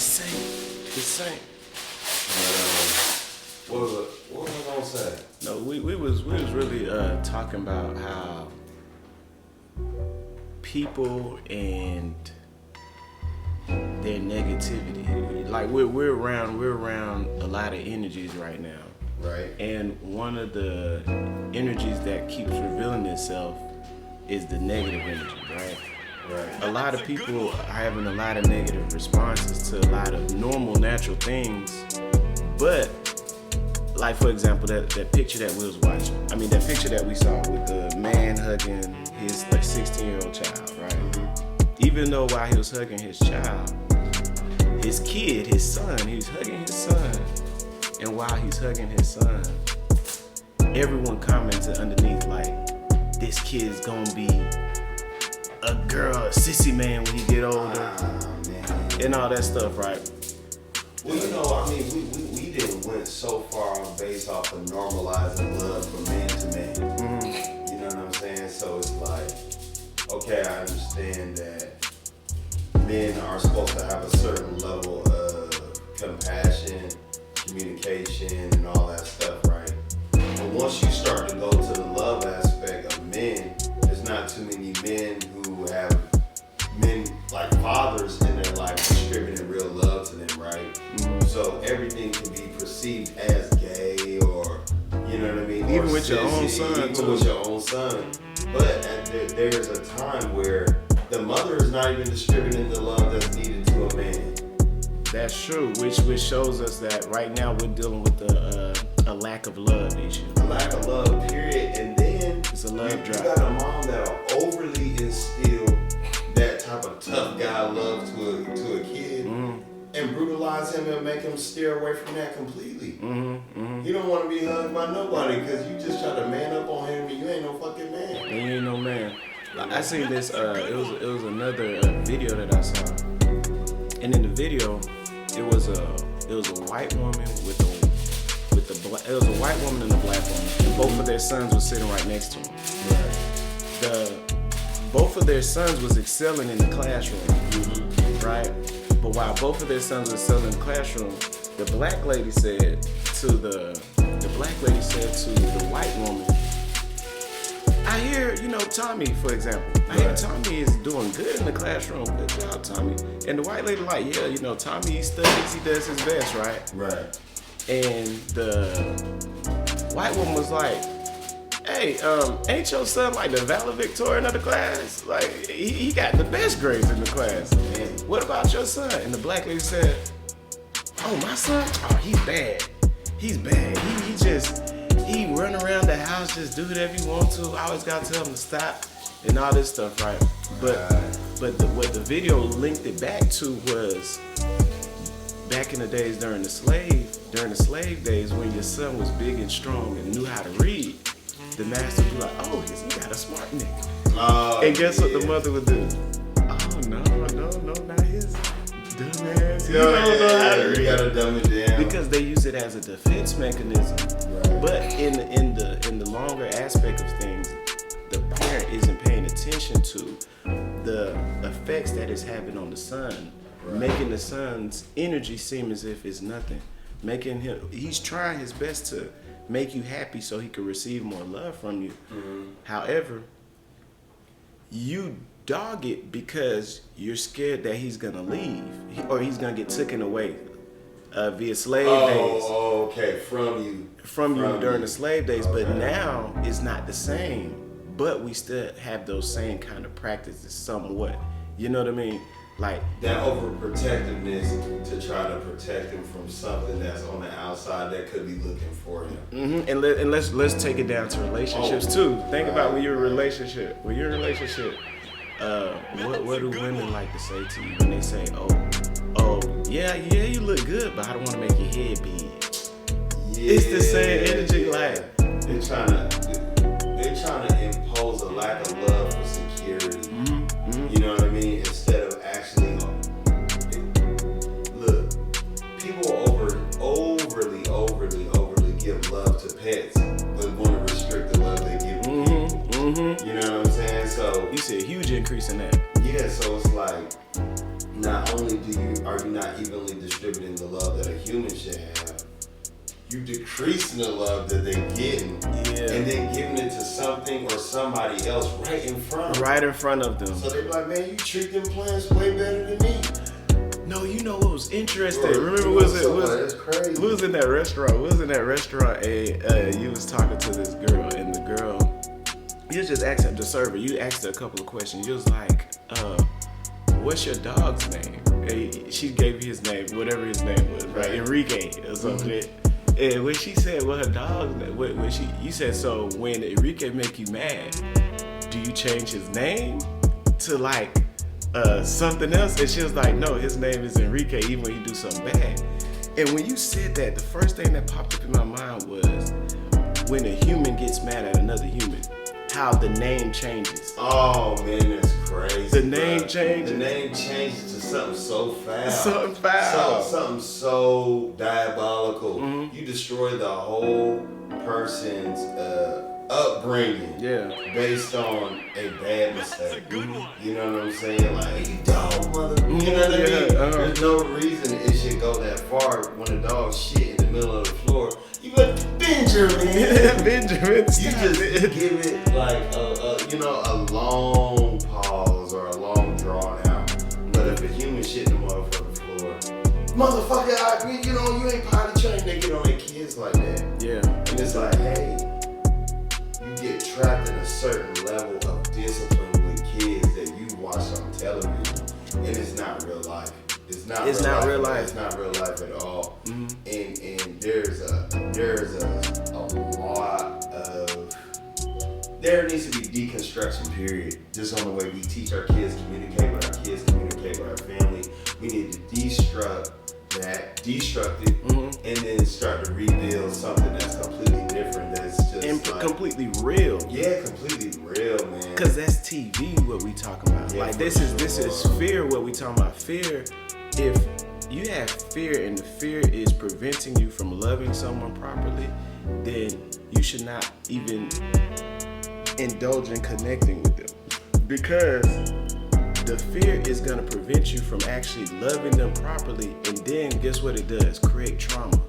same. What was I gonna say? No, we was really talking about how people and their negativity. Like we're around a lot of energies right now. Right. And one of the energies that keeps revealing itself is the negative energy, right? Right. A lot of people are having a lot of negative responses to a lot of normal, natural things. But, like for example, that picture that we was watching. I mean, that picture that we saw with the man hugging his 16-year-old child, right? Mm-hmm. Even though while he was hugging his child, his kid, his son, he was hugging his son. And while he's hugging his son, everyone commented underneath like, this kid's gonna be a girl, a sissy man when he get older, and all that stuff, right? Well, you know, I mean, we didn't went so far based off of normalizing love from man to man. Mm-hmm. You know what I'm saying? So it's like, okay, I understand that men are supposed to have a certain level of compassion, communication, and all that stuff, right? But once you start to go to the love aspect of men, there's not too many men who have men like fathers in their life distributing real love to them, right? Mm-hmm. So everything can be perceived as gay or, you know what I mean? Even with your own son, even with your own son. But there's a time where the mother is not even distributing the love that's needed to a man. That's true, which shows us that right now we're dealing with a lack of love issue. A lack of love, period. And then it's a love drop. You got a mom that'll overly instill that type of tough guy love to a kid and brutalize him and make him steer away from that completely. He don't want to be hugged by nobody because you just try to man up on him and you ain't no fucking man. And you ain't no man. I seen this. It was another video that I saw, and in the video, it was a white woman with a white woman and a black woman, and both of their sons were sitting right next to them. Both of their sons was excelling in the classroom, right? But while both of their sons were excelling in the classroom, the black lady said to the white woman, I hear, Tommy, for example. I hear Tommy is doing good in the classroom. Good job, Tommy. And the white lady like, yeah, Tommy, he studies, he does his best, right? Right. And the white woman was like, hey, ain't your son like the valedictorian of the class? Like, he got the best grades in the class. Man, what about your son? And the black lady said, oh, my son? Oh, he's bad. He's bad. He run around the house, just do whatever he wants to. I always gotta tell him to stop and all this stuff, right? But what the video linked it back to was back in the days during the slave days when your son was big and strong and knew how to read, the master would be like, oh, he got a smart nigga. Oh, and guess what the mother would do? Oh, no, not his dumbass. He don't know how to read. You gotta dumb it down. Because they use it as a defense mechanism. Right. But in the longer aspect of things, the parent isn't paying attention to the effects that it's having on the son, making the son's energy seem as if it's nothing. He's trying his best to make you happy so he can receive more love from you. However, you dog it because you're scared that he's gonna leave or he's gonna get taken away via slave days. Oh, okay, from you during the slave days. Okay. But now it's not the same. But we still have those same kind of practices somewhat. You know what I mean? Like that overprotectiveness to try to protect him from something that's on the outside that could be looking for him. And let's take it down to relationships too. Think about when you're in a relationship. What do women like to say to you when they say, oh, yeah, you look good, but I don't want to make your head big. Yeah, it's the same energy, like they're trying to impose a lack of love for security. You know what I mean? Instead of actually, look, people overly give love to pets, but want to restrict the love they give to people. You know what I'm saying? So you see a huge increase in that. Yeah, so it's like not only are you not evenly distributing the love that a human should have, you decreasing the love that they're getting, and then giving it to something or somebody else right in front of them. So they be like, man, you treat them plants way better than me. No, you know what was interesting? Bro, Remember, that's crazy. we was in that restaurant. And you was talking to this girl, and the girl, you just asked the server. You asked her a couple of questions. You was like, "What's your dog's name?" And she gave you his name, whatever his name was, right? Enrique or something. And when she said, "Well, her dog's name," you said, "So when Enrique make you mad, do you change his name to like?" Something else, and she was like, no, his name is Enrique even when he do something bad. And when you said that, the first thing that popped up in my mind was when a human gets mad at another human, how the name changes. Oh man, that's crazy. The name changes. The name changes to something so foul. Something foul. Something so diabolical. Mm-hmm. You destroy the whole person's upbringing, based on a bad mistake. That's a good one. You know what I'm saying? Like, hey, you dog, mother. You know what I mean? There's no reason it should go that far when a dog shit in the middle of the floor. You like, Benjamin. Benjamin. You just give it like a long pause or a long drawn out. But if a human shit in the motherfucking floor, motherfucker, you ain't potty trained. They get on their kids like that. Yeah. And it's like, hey. Get trapped in a certain level of discipline with kids that you watch on television, and it's not real life. It's not real life. It's not real life at all. Mm-hmm. And there's a lot of, there needs to be deconstruction period just on the way we teach our kids, communicate with our kids, communicate with our family. We need to destruct it, and then start to rebuild something that's completely different, that's just and completely real. Yeah, completely real, man. Cause that's TV what we talking about. Yeah, like this is fear what we talking about. Fear, if you have fear and the fear is preventing you from loving someone properly, then you should not even indulge in connecting with them. Because the fear is going to prevent you from actually loving them properly, and then guess what it does? Create trauma.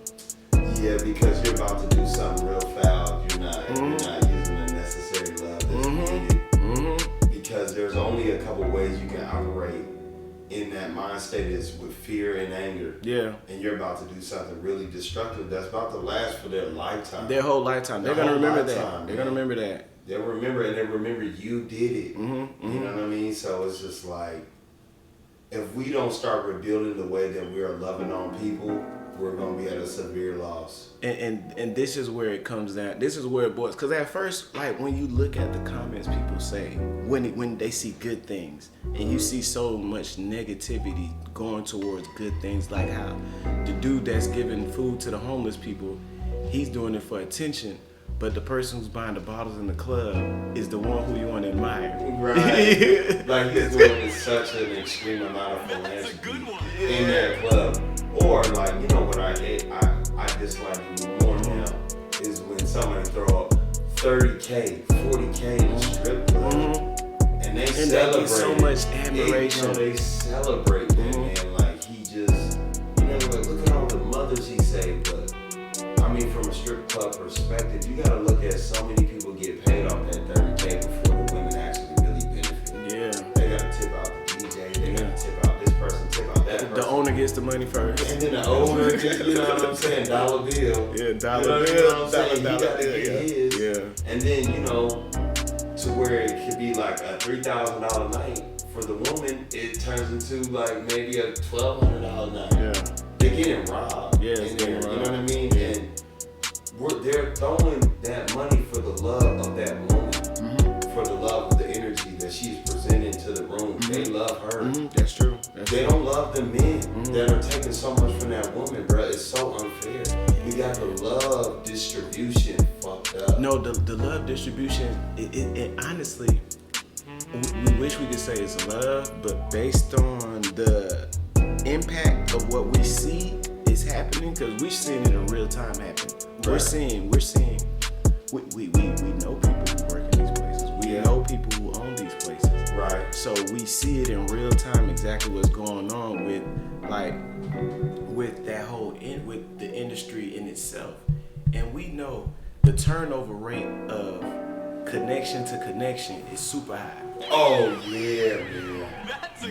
Yeah, because you're about to do something real foul if you're not using the necessary love that's needed. Because there's only a couple ways you can operate in that mind state, is with fear and anger. Yeah. And you're about to do something really destructive that's about to last for their lifetime. Their whole lifetime. They're going to remember that. They're going to remember that. They'll remember, and they remember you did it. You know what I mean? So it's just like, if we don't start rebuilding the way that we are loving on people, we're going to be at a severe loss. And this is where it comes down. This is where it boils. Because at first, like when you look at the comments people say, when they see good things, and you see so much negativity going towards good things, like how the dude that's giving food to the homeless people, he's doing it for attention. But the person who's buying the bottles in the club is the one who you want to admire. Right. Like he's doing such an extreme amount of philanthropy in that club. Or like, you know what I dislike even more now is when somebody throw up 30K, 40K in a strip club. And they celebrate. They get so much admiration. They celebrate that, man. Like he just, like, look at all the mothers he saved. But I mean, from a strip club perspective, you gotta look at so many people get paid off that 30K before the women actually really benefit. Yeah. They gotta tip out the DJ, they gotta tip out this person, tip out that person. The owner gets the money first. And then the owner gets, you know what I'm saying, dollar bill. Yeah, dollar bill. You know what I'm saying? Dollar he gotta bill, get his. Yeah. And then, to where it could be like a $3,000 night. For the woman, it turns into like maybe a $1,200 night. Yeah. They're getting robbed. Yeah, You know what I mean? And they're throwing that money for the love of that woman, for the love of the energy that she's presenting to the room. They love her. That's true. They don't love the men that are taking so much from that woman, bro. It's so unfair. We got the love distribution fucked up. No, the love distribution, it honestly, we wish we could say it's love, but based on the impact of what we see is happening, because we're seeing it in real time happen. We're seeing. We know people who work in these places. We we know people who own these places. Right. So we see it in real time exactly what's going on with that whole with the industry in itself. And we know the turnover rate of connection to connection is super high. Oh yeah, man.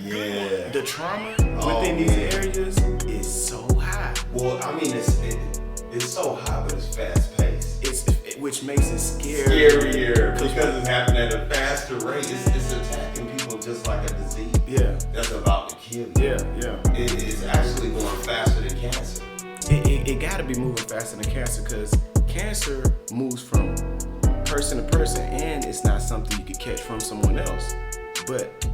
Yeah. The trauma within these areas is so high. Well, I mean, it's so high, but it's fast paced. Which makes it scarier because it's happening at a faster rate. It's attacking people just like a disease. Yeah. That's about to kill you. Yeah. It's actually going faster than cancer. It got to be moving faster than cancer because cancer moves from person to person and it's not something you could catch from someone else. But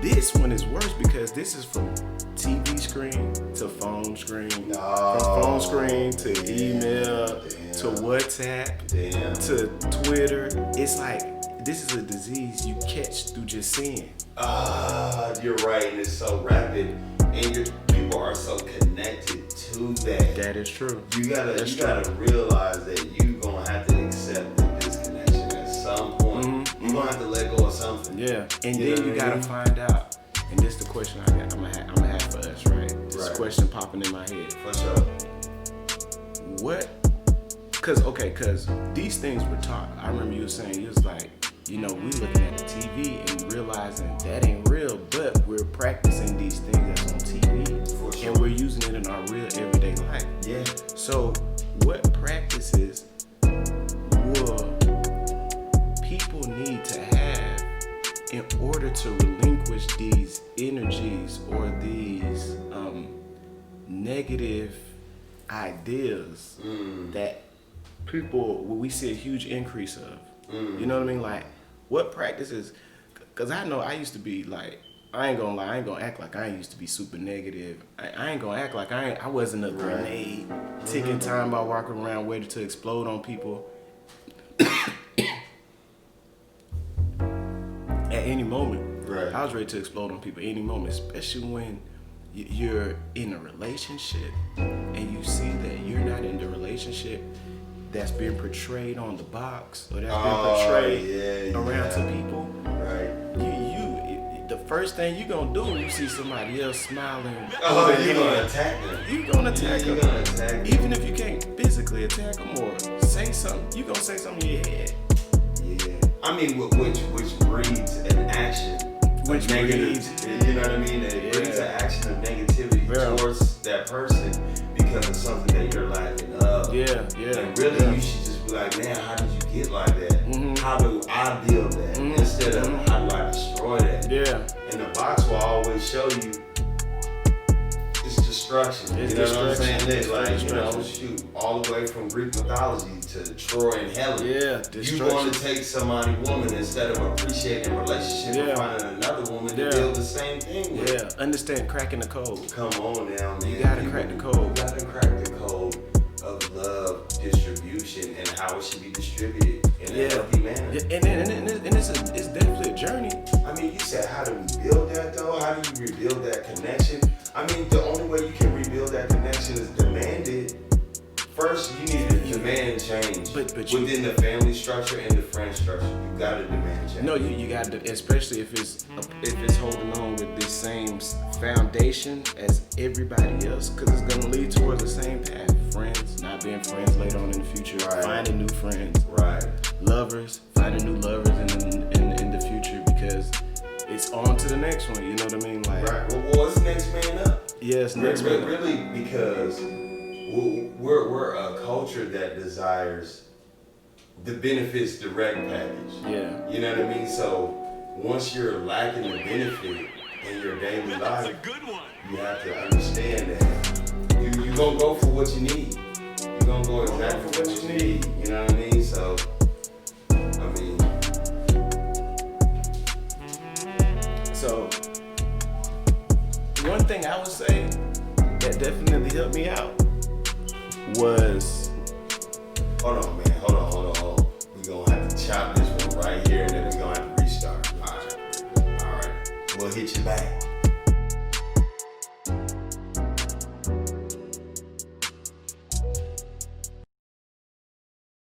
this one is worse because this is from TV screen to phone screen, from phone screen to email to WhatsApp to Twitter. It's like this is a disease you catch through just seeing. You're right, and it's so rapid, and your people are so connected to that. That is true. You gotta realize that you gonna have to accept the disconnection at some point. Mm-hmm. You're gonna have to let go of something. Yeah, and then you gotta find out. And this is the question I'm gonna have for us, right? This question popping in my head. For sure. Cause these things were taught. I remember you were saying, you was like, we looking at the TV and realizing that ain't real, but we're practicing these things that's on TV. For sure. And we're using it in our real everyday life. Yeah. So what practices will people need to have in order to relinquish these energies or these negative ideas that we see a huge increase of? You know what I mean? Like, what practices? Because I know I used to be like, I ain't gonna lie, I ain't gonna act like I used to be super negative. I ain't gonna act like I wasn't a grenade, ticking time by walking around ready to explode on people. At any moment, I was ready to explode on people at any moment, especially when you're in a relationship and you see that you're not in the relationship that's being portrayed on the box or that's being portrayed around to people. Right. The first thing you gonna do when you see somebody else smiling, you're gonna attack them. You're gonna attack them. You're gonna attack them. Even if you can't physically attack them or say something, you gonna say something in your head. Yeah. I mean, which breeds an action. Which breeds, you know what I mean? It brings an action of negativity towards that person because of something that you're lacking of. Yeah. And really, you should just be like, man, how did you get like that? How do I build that? Instead of how do I destroy that? Yeah. And the box will always show you it's destruction. You know what I'm saying? Shoot, all the way from Greek mythology to Troy and Helen. Yeah, you want to take somebody's woman instead of appreciating a relationship and finding another woman to build the same thing with. Yeah, understand cracking the code. Come on now, man. You gotta crack the code. You gotta crack the code of love distribution and how it should be distributed in a healthy manner. Yeah, and it's definitely a journey. I mean, you said, how do we build that though? How do you rebuild that connection? I mean, the only way you can rebuild that connection is demand it. First, you need to demand change within the family structure and the friend structure. You gotta demand change. No, you gotta, especially if it's holding on with this same foundation as everybody else, because it's gonna lead towards the same path. Friends, not being friends later on in the future, finding new friends. Right. Lovers, finding new lovers in the future because it's on to the next one. You know what I mean? Like, right. Well, it's next man up. Yes, next man up. Really, because we're a culture that desires the benefits direct package. Yeah. You know what I mean? So once you're lacking the benefit in your daily life, that's a good one. You have to understand that you gonna go for what you need. You're gonna go exactly for what you need. You know what I mean? So I mean. So one thing I would say that definitely helped me out was. Hold on, man. Hold on. We're gonna have to chop this one right here and then we're gonna have to restart. All right. We'll hit you back.